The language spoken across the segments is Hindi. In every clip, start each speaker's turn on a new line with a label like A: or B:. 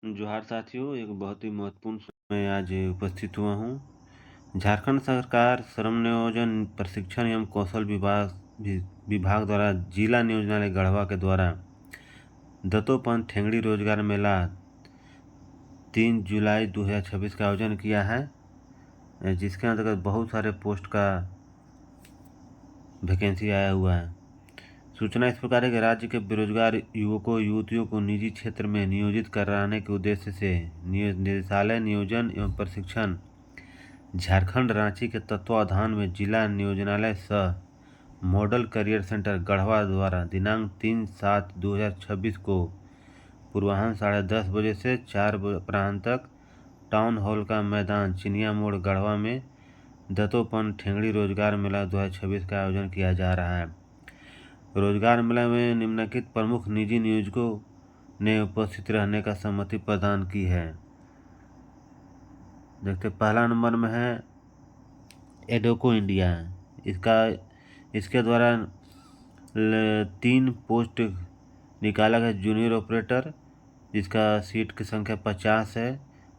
A: जोहार साथियों, एक बहुत ही महत्वपूर्ण मैं आज उपस्थित हुआ हूँ। झारखंड सरकार श्रम नियोजन प्रशिक्षण एवं कौशल विभाग द्वारा जिला नियोजनालय गढ़वा के द्वारा दत्तोपंत ठेंगड़ी रोजगार मेला 3 जुलाई 2026 का आयोजन किया है, जिसके अंतर्गत बहुत सारे पोस्ट का वैकेंसी आया हुआ है। सूचना इस प्रकार है कि राज्य के बेरोजगार युवतियों को निजी क्षेत्र में नियोजित कराने के उद्देश्य से निदेशालय नियोजन एवं प्रशिक्षण झारखंड रांची के तत्वावधान में जिला नियोजनालय सह मॉडल करियर सेंटर गढ़वा द्वारा दिनांक 3/7/2026 को पूर्वाह्न 10:30 बजे से 4 अपराह्न तक टाउन हॉल का मैदान चिनिया मोड़ गढ़वा में दत्तोपंत ठेंगड़ी रोजगार मेला 2026 का आयोजन किया जा रहा है। रोजगार मेला में निम्नलिखित प्रमुख निजी नियोजकों ने उपस्थित रहने का सहमति प्रदान की है। देखते पहला नंबर में है एडोको इंडिया। इसके द्वारा 3 पोस्ट निकाला गया। जूनियर ऑपरेटर, जिसका सीट की संख्या 50 है।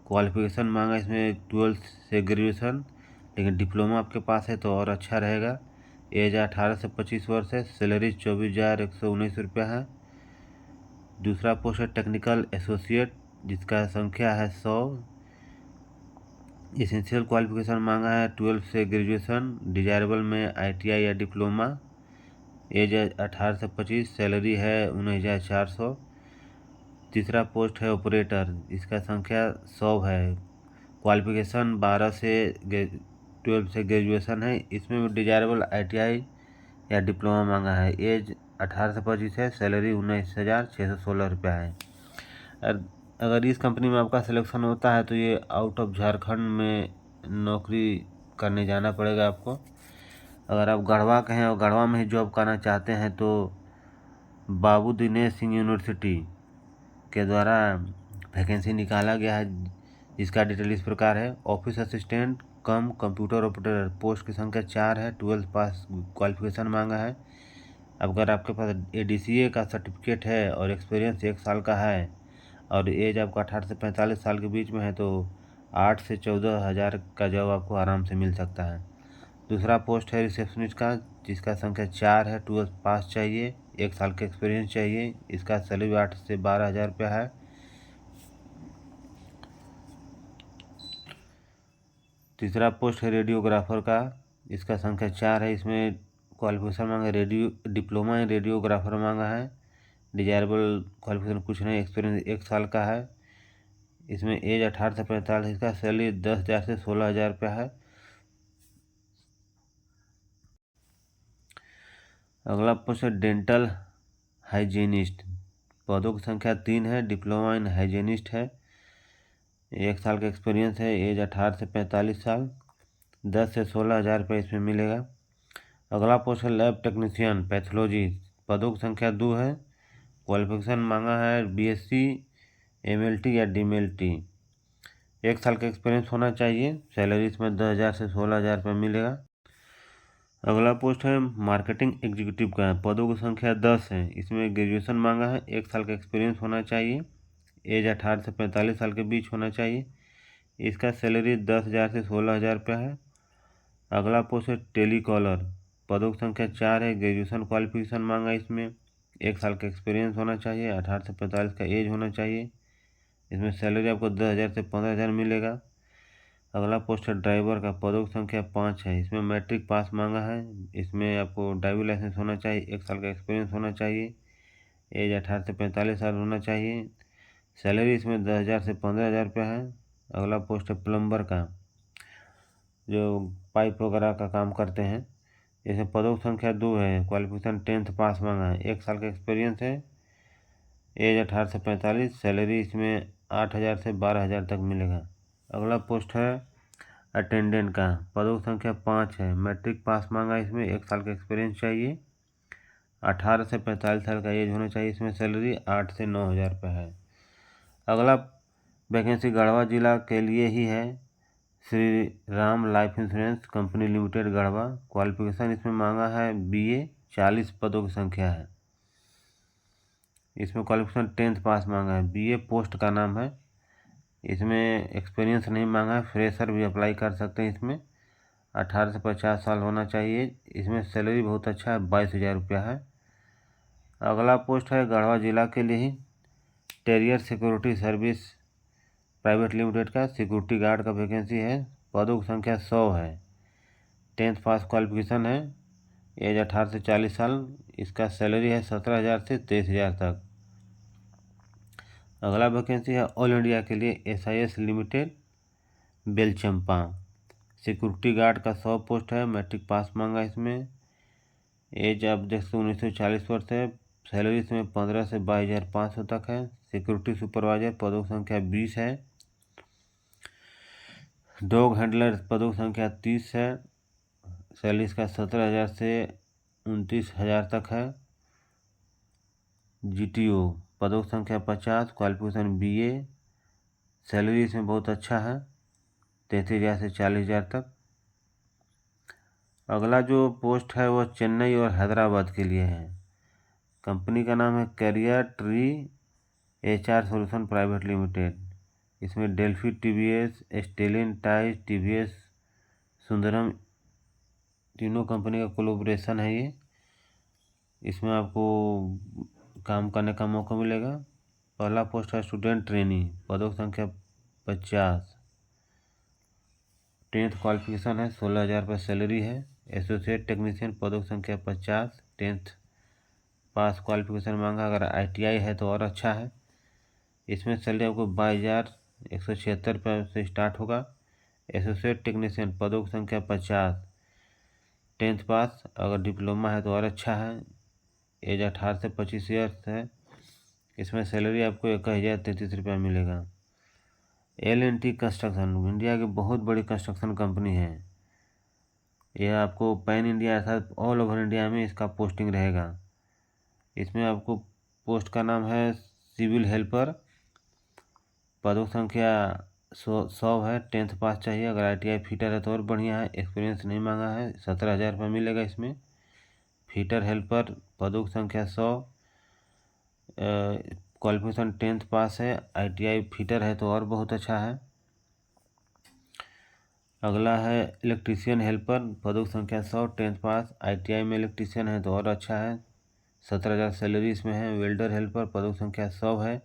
A: क्वालिफिकेशन मांगा इसमें 12th से ग्रेजुएशन, लेकिन डिप्लोमा आपके पास है तो और अच्छा रहेगा। एज 18 से 25 वर्ष है। सैलरी 24,119 रुपया है। दूसरा पोस्ट है टेक्निकल एसोसिएट, जिसका संख्या है 100। एसेंशियल क्वालिफिकेशन मांगा है 12 से ग्रेजुएशन, डिजायरेबल में ITI या डिप्लोमा। एज 18 से 25, सैलरी है 19,400। तीसरा पोस्ट है ऑपरेटर, इसका संख्या 100 है। क्वालिफिकेशन 12 से 12 से ग्रेजुएशन है। इसमें डिजायरेबल ITI या डिप्लोमा मांगा है। एज 18 से 25 है। सैलरी 19,616 रुपया है। अगर इस कंपनी में आपका सिलेक्शन होता है तो ये आउट ऑफ झारखंड में नौकरी करने जाना पड़ेगा आपको। अगर आप गढ़वा के हैं और गढ़वा में ही जॉब करना चाहते हैं तो बाबू दिनेश सिंह यूनिवर्सिटी के द्वारा वैकेंसी निकाला गया है, जिसका डिटेल इस प्रकार है। ऑफिस असिस्टेंट कम कंप्यूटर ऑपरेटर, पोस्ट की संख्या 4 है। 12th पास क्वालिफिकेशन मांगा है। अगर आपके पास ADCA का सर्टिफिकेट है और एक्सपीरियंस 1 साल का है और एज आपका 18 से 45 साल के बीच में है तो 8 से 14,000 का जॉब आपको आराम से मिल सकता है। दूसरा पोस्ट है रिसेप्शनिस्ट का, जिसका संख्या 4 है। 12th पास चाहिए, 1 साल का एक्सपीरियंस चाहिए। इसका सैलरी 8 से 12,000 रुपया है। तीसरा पोस्ट है रेडियोग्राफर का, इसका संख्या 4 है। इसमें क्वालिफिकेशन मांगा डिप्लोमा इन रेडियोग्राफर मांगा है। डिजायरेबल क्वालिफिकेशन कुछ नहीं, एक्सपीरियंस 1 साल का है। इसमें एज 18 से 45, इसका सैलरी 10,000 से 16,000 रुपया है। अगला पोस्ट है डेंटल हाइजीनिस्ट, पदों की संख्या 3 है। डिप्लोमा इन हाइजीनिस्ट है। 1 साल का एक्सपीरियंस है। एज 18 से 45 साल। 10 से 16,000 रुपये इसमें मिलेगा। अगला पोस्ट है लैब टेक्नीशियन पैथोलॉजी, पदों की संख्या 2 है। क्वालिफिकेशन मांगा है BSc MLT या DMLT। 1 साल का एक्सपीरियंस होना चाहिए। सैलरी इसमें 10,000 से 16,000 रुपये मिलेगा। अगला पोस्ट है मार्केटिंग एग्जीक्यूटिव का, पदों की संख्या 10 है। इसमें ग्रेजुएशन मांगा है। 1 साल का एक्सपीरियंस होना चाहिए। एज 18 से 45 साल के बीच होना चाहिए। इसका सैलरी 10,000 से 16,000 रुपया है। अगला पोस्ट है टेलीकॉलर, पदों की संख्या 4 है। ग्रेजुएशन क्वालिफिकेशन मांगा इसमें। 1 साल का एक्सपीरियंस होना चाहिए। 18 से 45 का एज होना चाहिए। इसमें सैलरी आपको 10,000 से 15,000 मिलेगा। अगला पोस्ट है ड्राइवर का, पदों की संख्या 5 है। इसमें मैट्रिक पास मांगा है। इसमें आपको ड्राइविंग लाइसेंस होना चाहिए। 1 साल का एक्सपीरियंस होना चाहिए। एज 18 से 45 साल होना चाहिए। सैलरी इसमें 10,000 से 15,000 रुपया है। अगला पोस्ट है प्लम्बर का, जो पाइप वगैरह का काम करते हैं। इसमें पदों की संख्या 2 है। क्वालिफिकेशन 10th पास मांगा है। 1 साल का एक्सपीरियंस है। एज 18 से 45। सैलरी इसमें 8,000 से 12,000 तक मिलेगा। अगला पोस्ट है अटेंडेंट का, पदों की संख्या 5 है। मैट्रिक पास मांगा इसमें। 1 साल का एक्सपीरियंस चाहिए। 18 से 45 साल का एज होना चाहिए। इसमें सैलरी 8 से 9,000 रुपये है। अगला वैकेंसी गढ़वा जिला के लिए ही है। Shri Ram life insurance company limited Garhwa. Qualification इसमें मांगा है BA, 40 पदों की संख्या है। इसमें क्वालिफिकेशन 10th पास मांगा है। BA पोस्ट का नाम है। इसमें एक्सपीरियंस नहीं मांगा है, फ्रेशर भी अप्लाई कर सकते हैं। इसमें 18 से 50 साल होना चाहिए। इसमें सैलरी बहुत अच्छा है, 22,000 रुपया है। अगला पोस्ट है गढ़वा जिला के लिए ही, terrier security service private limited का सिक्योरिटी गार्ड का वैकेंसी है। पदों की संख्या 100 है। 10th पास क्वालिफिकेशन है। एज 18 से 40 साल। इसका सैलरी है 17,000 से 23,000 तक। अगला वैकेंसी है ऑल इंडिया के लिए SIS limited Belchampa, security guard का 100 पोस्ट है। मैट्रिक पास मांगा इसमें। एज आप देख सकते 1940 वर्ष है। सैलरी इसमें 15 से 22,500 तक है। सिक्योरिटी सुपरवाइजर पदों की संख्या 20 है। डॉग हैंडलर पदों की संख्या 30 है। सैलरी इसका 17,000 से 29,000 तक है। GTO पदों की संख्या 50, क्वालिफिकेशन BA। सैलरी इसमें बहुत अच्छा है, 33,000 से 40,000 तक। अगला जो पोस्ट है वो चेन्नई और हैदराबाद के लिए है। कंपनी का नाम है career tree HR solution private limited. इसमें डेल्फी TVS, स्टेलिन टाइज, TVS सुंदरम, तीनों कंपनी का कोलैबोरेशन है ये। इसमें आपको काम करने का मौका मिलेगा। पहला पोस्ट है स्टूडेंट ट्रेनी, पदों की संख्या 50। 10th क्वालिफिकेशन है, 16,000 रुपये सैलरी है। एसोसिएट टेक्नीशियन पदों की संख्या 50। 10th पास क्वालिफिकेशन मांगा। अगर ITI है तो और अच्छा है। इसमें सैलरी आपको 22,176 रुपये से स्टार्ट होगा। एसोसिएट टेक्नीशियन पदों की संख्या 50। 10th पास, अगर डिप्लोमा है तो और अच्छा है। एज 18 से 25 ईयर्स है। इसमें सैलरी आपको 21,033 रुपया मिलेगा। L&T कंस्ट्रक्शन इंडिया की बहुत बड़ी कंस्ट्रक्शन कंपनी है। यह आपको पैन इंडिया अर्थात ऑल ओवर इंडिया में इसका पोस्टिंग रहेगा। इसमें आपको पोस्ट का नाम है सिविल हेल्पर, पदों की संख्या 100 है। 10th पास चाहिए। अगर ITI फिटर है तो और बढ़िया है। एक्सपीरियंस नहीं मांगा है। 17,000 रुपये मिलेगा इसमें। फिटर हेल्पर पदों की संख्या 100, क्वालिफिकेशन 10th पास है। ITI फिटर है तो और बहुत अच्छा है। अगला है इलेक्ट्रीशियन हेल्पर, पदों की संख्या 100, 10th पास। ITI में इलेक्ट्रीशियन है तो और अच्छा है। 17,000 सैलरी इसमें है। वेल्डर हेल्पर पदों की संख्या 100 है।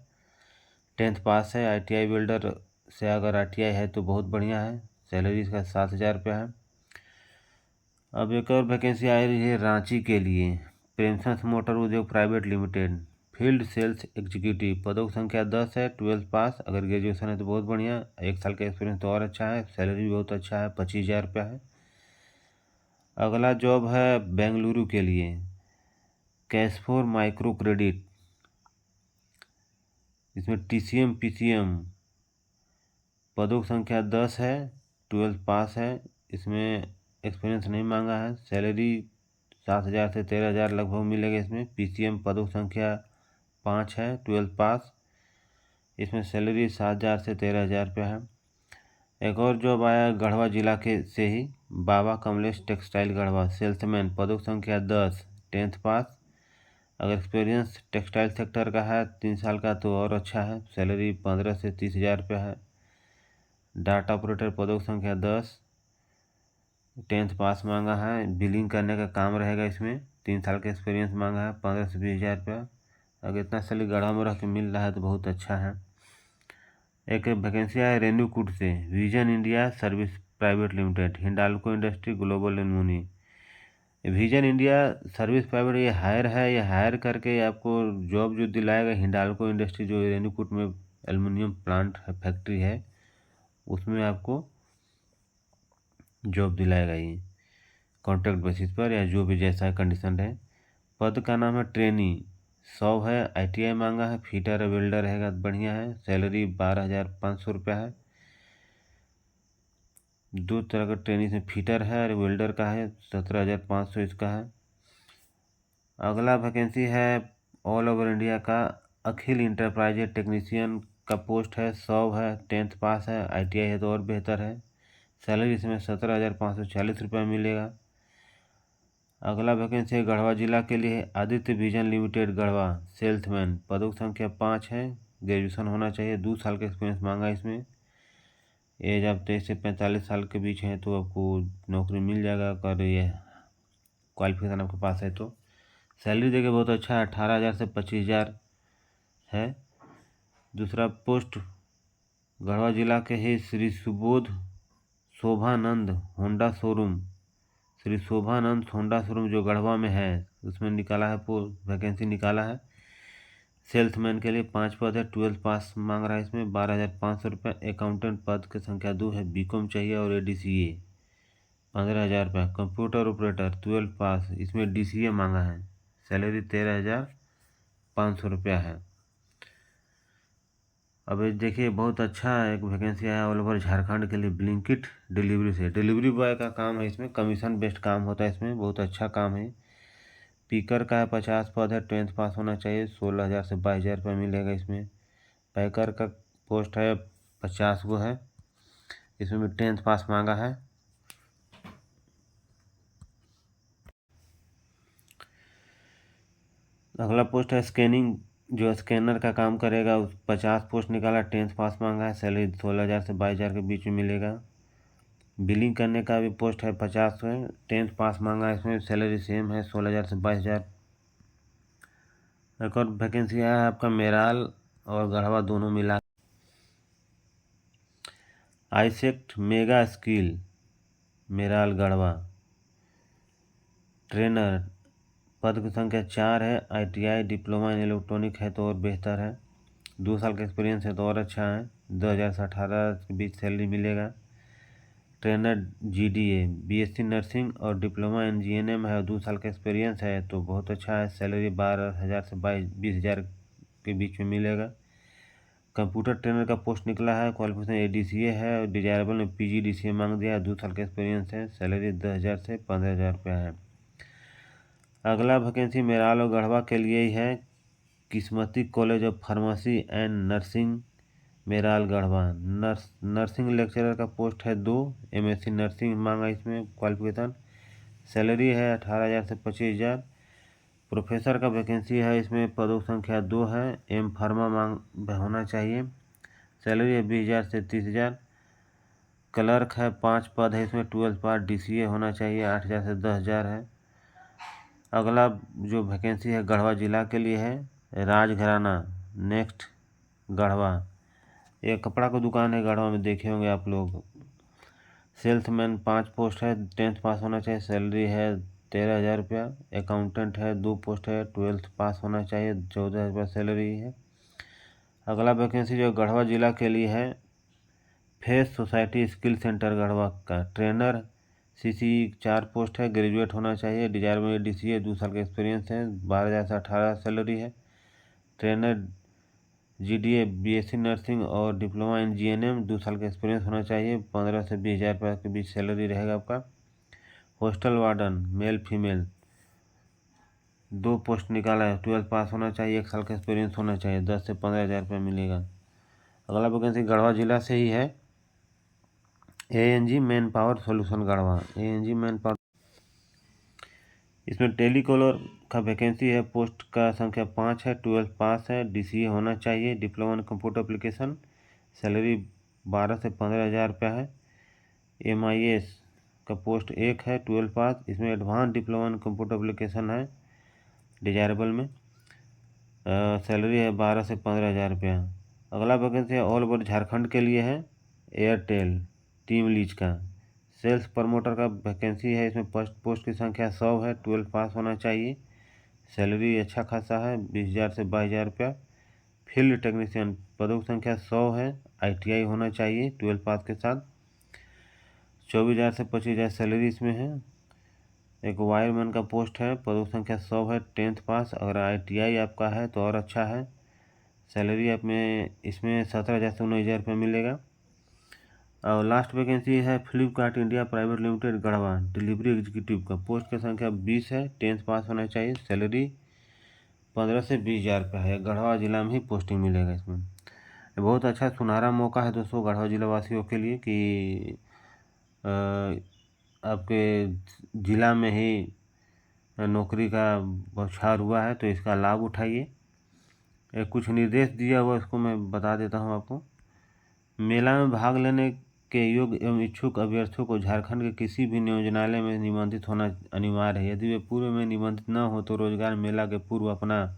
A: 10th पास है। ITI वेल्डर से अगर ITI है तो बहुत बढ़िया है। सैलरी इसका 7,000 रुपया है। अब एक और वैकेंसी आई रही है रांची के लिए, Premchand Motor Udyog Private Limited field sales executive, पदों की संख्या 10 है। 12th पास, अगर ग्रेजुएशन है तो बहुत बढ़िया। 1 साल का एक्सपीरियंस तो और अच्छा है। सैलरी भी बहुत अच्छा है, 25,000 रुपया है। अगला जॉब है बेंगलुरु के लिए, कैशफोर माइक्रो क्रेडिट। इसमें TCM PCM, पदों की संख्या 10 है। 12th पास है। इसमें एक्सपीरियंस नहीं मांगा है। सैलरी 7,000 से 13,000 लगभग मिलेगा इसमें। PCM पदों की संख्या 5 है। 12th पास। इसमें सैलरी 7,000 से 13,000 रुपया है। एक और जॉब आया गढ़वा जिला के से ही, बाबा कमलेश टेक्सटाइल गढ़वा, सेल्समैन, पदों की संख्या 10। 10th पास, अगर एक्सपीरियंस टेक्सटाइल सेक्टर का है 3 साल का तो और अच्छा है। सैलरी 15 से 30,000 रुपया है। डाटा ऑपरेटर पदों की संख्या 10। 10th पास मांगा है। बिलिंग करने का काम रहेगा इसमें। 3 साल का एक्सपीरियंस मांगा है। 15 से 20,000 रुपया। अगर इतना सैलरी गढ़वा में रह के मिल रहा है तो बहुत अच्छा है। एक वैकेंसी है रेन्यूकूट से, vision India service private limited, Hindalco industry global alumni. Vision India service private ये हायर है। ये हायर करके आपको जॉब जो दिलाएगा हिंडाल्को इंडस्ट्री जो रेन्यूकूट में एल्युमिनियम प्लांट है, फैक्ट्री है, उसमें आपको जॉब दिलाएगा ये कॉन्ट्रैक्ट बेसिस पर, या जो भी जैसा कंडीशन है। पद का नाम है ट्रेनी, 100 है। ITI मांगा है। फिटर है, वेल्डर रहेगा बढ़िया है। सैलरी 12,500 रुपया है। 2 तरह का ट्रेनिंग में फिटर है और वेल्डर का है। 17,500 इसका है। अगला वैकेंसी है ऑल ओवर इंडिया का अखिल इंटरप्राइजेज टेक्नीशियन का पोस्ट है। 100 है। 10th पास है। ITI है तो और बेहतर है। सैलरी इसमें 17,540 रुपया मिलेगा। अगला वैकेंसी है गढ़वा जिला के लिए, Aditya vision limited Garhwa, salesman, पदों की संख्या 5 है। ग्रेजुएशन होना चाहिए, 2 साल का एक्सपीरियंस मांगा इसमें। एज आप 23 से 45 साल के बीच हैं तो आपको नौकरी मिल जाएगा, अगर ये क्वालिफिकेशन आपके पास है तो। सैलरी देखिए बहुत अच्छा है, 18,000 से 25,000 है। दूसरा पोस्ट गढ़वा जिला के ही Shri Subodh Shobhanand Honda showroom, Shri Shobhanand Honda showroom जो गढ़वा में है, उसमें निकाला है वैकेंसी निकाला है। सेल्समैन के लिए 5 पद है, 12 पास मांग रहा है इसमें, 12,500 रुपये। अकाउंटेंट पद की संख्या 2 है, बीकॉम चाहिए और ADCA 15,000 रुपये। कंप्यूटर ऑपरेटर 12 पास, इसमें DCA मांगा है। सैलरी 13,500 रुपया है। अब ये देखिए बहुत अच्छा एक वैकेंसी आया ऑल ओवर झारखंड के लिए, ब्लिंकिट डिलीवरी से। डिलीवरी बॉय का काम है इसमें, कमीशन बेस्ड काम होता है इसमें, बहुत अच्छा काम है। पिकर का है, 50 पद है, 10th पास होना चाहिए, 16,000 से 22,000 रुपये मिलेगा इसमें। पैकर का पोस्ट है, 50 गो है, इसमें भी 10th पास मांगा है। अगला पोस्ट है स्कैनिंग, जो स्कैनर का काम करेगा, 50 पोस्ट निकाला, 10th पास मांगा है। सैलरी 16,000 से 22,000 के बीच में मिलेगा। बिलिंग करने का भी पोस्ट है, 50 है, 10th पास मांगा है इसमें। सैलरी सेम है, 16,000 से 22,000। एक और वैकेंसी है आपका मेराल और गढ़वा दोनों मिला। AISECT mega skill Meral Garhwa, trainer, पद की संख्या 4 है। ITI डिप्लोमा इन इलेक्ट्रॉनिक है तो और बेहतर है, 2 साल का एक्सपीरियंस है तो और अच्छा है। 2,000 से 18 के बीच सैलरी मिलेगा। ट्रेनर GDA BSc नर्सिंग और डिप्लोमा इन GNM है, 2 साल का एक्सपीरियंस है तो बहुत अच्छा है। सैलरी 12,000 से 20,000 के बीच में मिलेगा। कंप्यूटर ट्रेनर का पोस्ट निकला है, क्वालिफिकेशन ADCA है और डिजायरेबल में PGDCA मांग दिया है, 2 साल का एक्सपीरियंस है। सैलरी 10,000 से 15,000 रुपया है। अगला वैकेंसी मेराल और गढ़वा के लिए ही है, Kismati college of pharmacy and nursing Meral Garhwa. Nursing lecturer का पोस्ट है 2, MSc नर्सिंग मांगा इसमें क्वालिफिकेशन। सैलरी है 18,000 से 25,000। प्रोफेसर का वैकेंसी है इसमें, पदों की संख्या 2 है, M फार्मा मांग होना चाहिए। सैलरी है 20,000 से 30,000। क्लर्क है, 5 पद है इसमें, 12 पास, DCA होना चाहिए, 8,000 से 10,000 है। अगला जो वैकेंसी है गढ़वा जिला के लिए है, राजघराना नेक्स्ट गढ़वा, एक कपड़ा का दुकान है गढ़वा में, देखे होंगे आप लोग। सेल्समैन 5 पोस्ट है, 10th पास होना चाहिए। सैलरी है 13,000 रुपया। अकाउंटेंट है, 2 पोस्ट है, 12th पास होना चाहिए, 14,000 रुपया सैलरी है। अगला वैकेंसी जो गढ़वा जिला के लिए है, face society skill centre Garhwa का ट्रेनर CCE 4 पोस्ट है, ग्रेजुएट होना चाहिए, डिजायरेबल DCA, 2 साल का एक्सपीरियंस है, 12,000 से 18,000 सैलरी है। ट्रेनर GDA BSc नर्सिंग और डिप्लोमा इन GNM, 2 साल का एक्सपीरियंस होना चाहिए, 15 से 20,000 रुपये के बीच सैलरी रहेगा आपका। Hostel warden male female 2 post निकाला है, 12 पास होना चाहिए, 1 साल का एक्सपीरियंस होना चाहिए, 10 से 15,000 रुपये मिलेगा। अगला वैकेंसी गढ़वा जिला से ही है, ANG man power solution Garhwa, ANG man power, इसमें टेलीकॉलर का वैकेंसी है, पोस्ट का संख्या 5 है, 12 पास है, DCA होना चाहिए, diploma in computer application. Salary 12 से 15,000 रुपया है। MIS का पोस्ट 1 है, 12 पास, इसमें advance diploma in computer application है डिजायरेबल में। सैलरी है 12 से 15,000 रुपया। अगला वैकेंसी ऑल ओवर झारखंड के लिए है, एयरटेल टीम लीज का सेल्स प्रमोटर का वैकेंसी है, इसमें पोस्ट की संख्या 100 है, 12 पास होना चाहिए। सैलरी अच्छा खासा है, 20,000 से 22,000 रुपया। फील्ड टेक्नीशियन पदों की संख्या 100 है, ITI होना चाहिए 12 पास के साथ, 24,000 से 25,000 सैलरी इसमें है। एक वायरमैन का पोस्ट है, पदों की संख्या 100 है, 10th पास, अगर ITI आपका है तो और अच्छा है। सैलरी आप में इसमें 17,000 से 19,000 रुपये मिलेगा। और लास्ट वैकेंसी है Flipkart India private limited Garhwa, delivery executive का पोस्ट की संख्या 20 है, 10th पास होना चाहिए। सैलरी 15 से 20,000 रुपये है, गढ़वा जिला में ही पोस्टिंग मिलेगा इसमें। बहुत अच्छा सुनहरा मौका है दोस्तों गढ़वा जिला वासियों के लिए कि आपके ज़िला में ही नौकरी का बौछार हुआ है, तो इसका लाभ उठाइए। कुछ निर्देश दिया हुआ, उसको मैं बता देता हूँ आपको। मेला में भाग लेने के योग्य एवं इच्छुक अभ्यर्थियों को झारखंड के किसी भी नियोजनालय में निबंधित होना अनिवार्य है। यदि वे पूर्व में निबंधित न हो तो रोजगार मेला के पूर्व अपना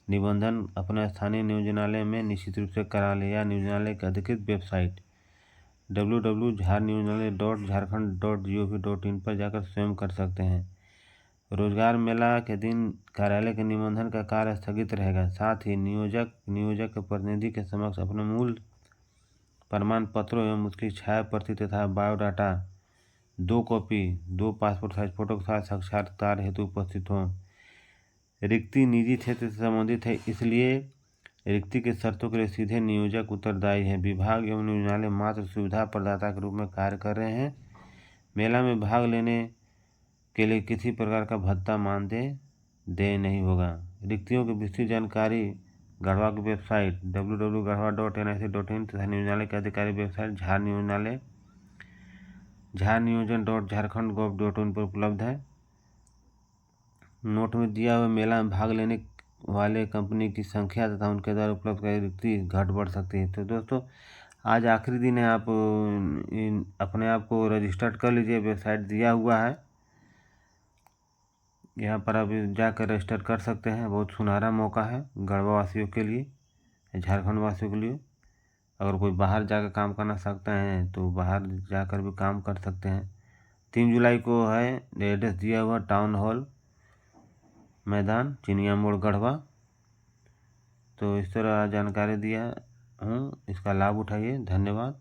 A: निबंधन अपने स्थानीय नियोजनालय में निश्चित रूप से करा ले, या नियोजनालय की अधिकृत वेबसाइट www.झारनियोजनालय.झारखंड.gov.in पर जाकर स्वयं कर सकते हैं। रोजगार मेला के दिन कार्यालय के निबंधन का कार्य स्थगित रहेगा। साथ ही नियोजक के प्रतिनिधि के समक्ष अपने मूल प्रमाण पत्रों एवं उसकी छाया प्रति तथा biodata 2 copy 2 passport size photo के साथ साक्षात्कार हेतु उपस्थित हों। रिक्ति निजी क्षेत्र से संबंधित है, इसलिए रिक्ति की शर्तों के लिए सीधे नियोजक उत्तरदायी है। विभाग एवं नियोजनालय मात्र सुविधा प्रदाता के रूप में कार्य कर रहे हैं। मेला में भाग लेने के लिए किसी प्रकार का भत्ता मानदेय नहीं होगा। रिक्तियों की विस्तृत जानकारी गढ़वा की वेबसाइट www.garhwa.nic.in तथा नियोजनालय के अधिकारी वेबसाइट झारनियोजन.झारखंड.gov.in पर उपलब्ध है। नोट में दिया हुआ मेला में भाग लेने वाले कंपनी की संख्या तथा उनके द्वारा उपलब्ध रिक्ति घट बढ़ सकती है। तो दोस्तों, आज आखिरी दिन है, आप अपने आप को रजिस्टर्ड कर लीजिए। वेबसाइट दिया हुआ है, यहाँ पर आप जाकर रजिस्टर कर सकते हैं। बहुत सुनहरा मौका है गढ़वा वासियों के लिए, झारखंड वासियों के लिए। अगर कोई बाहर जाकर काम करना सकते हैं तो बाहर जाकर भी काम कर सकते हैं। 3 जुलाई को है, एड्रेस दिया हुआ टाउन हॉल मैदान चिनिया मोड़ गढ़वा। तो इस तरह जानकारी दिया हूँ, इसका लाभ उठाइए। धन्यवाद।